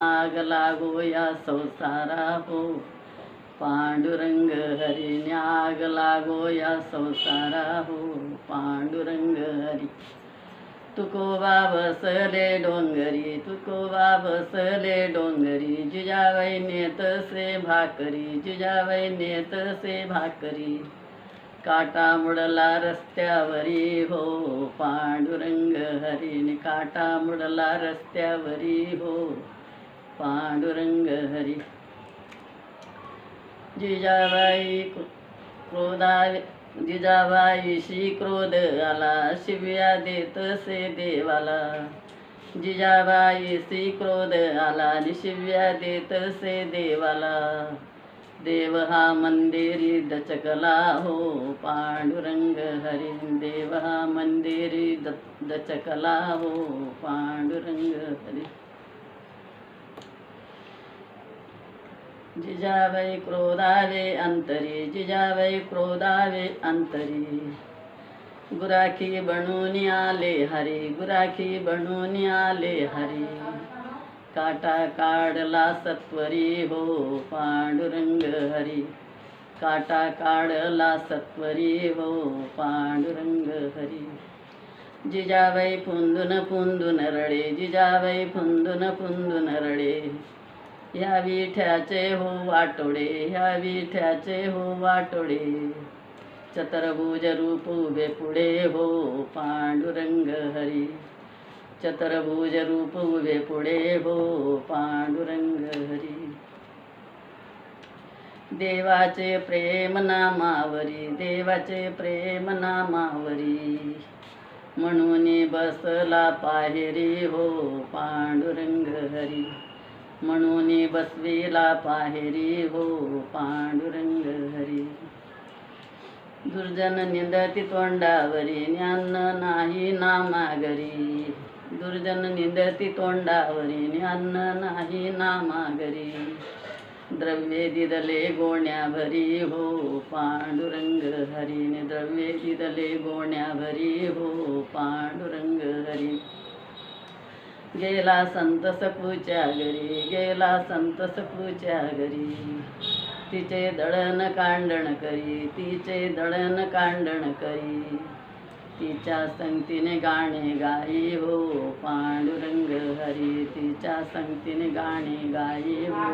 आग लागो या संसारा हो, पांडुरंग हरी आग लागो या संसारा हो, पांडुरंग हरी. तुकोबा बसले डोंगरी, तुकोबा बसले डोंगरी, जिजाबाई नेत से भाकरी, जिजाबाई नेत से भाकरी. काटा मुडला रस्त्यावरी हो, पांडुरंग हरी काटा मुडला रस्त्यावरी हो, पांडुरंग हरी. जिजाबाई क्रोधावे, जिजाबाईशी क्रोध आला, शिव्या देत से देवाला. जिजाबाईशी क्रोध आला, शिव्या देत से देवाला. देव हा मंदिरी दचकला हो, पांडुरंग हरी. देव हा मंदिरी दचकला हो, पांडुरंग हरी. जिजाबाई क्रोधावे अंतरी, जिजाबाई क्रोधावे अंतरी. गुराखी बनून आले हरी, गुराखी बनून आले हरी. काटा काढला सत्वरी हो, पांडुरंग हरी. काटा काढला सत्वरी हो, पांडुरंग हरी. जिजाबाई फुंदून फुंदून रडे, जिजाबाई फुंदून फुंदून रडे. ह्या विठ्याचे हो वाटोडे, ह्या विठ्याचे हो वाटोडे. चतुर्भुज रूप उभे पुढे हो, पांडुरंग हरी. चतुर्भुज रूप उभे पुढे हो, पांडुरंग हरी. देवाचे प्रेम नामावरी, देवाचे प्रेम नामावरी. म्हणून बसला पाहेरी हो, पांडुरंग हरी. म्हणून बसविला पाहेरी हो, पांडुरंग हरी. दुर्जन निंदती तोंडावरी, ज्ञान नाही नामागरी. दुर्जन निंदती तोंडावरी, ज्ञान नाही नामागरी. द्रव्ये दिदले गोण्या भरी हो, पांडुरंग हरी. द्रव्ये दिदले गोण्या भरी हो, पांडुरंग हरी. गेला संत सखूच्या घरी, गेला संत सखूच्या घरी. तिचे दळण कांडण करी, तिचे दळण कांडण करी. तिच्या संगतीने गाणे गाई हो, पांडुरंग हरी. तिच्या संगतीने गाणे गाई हो.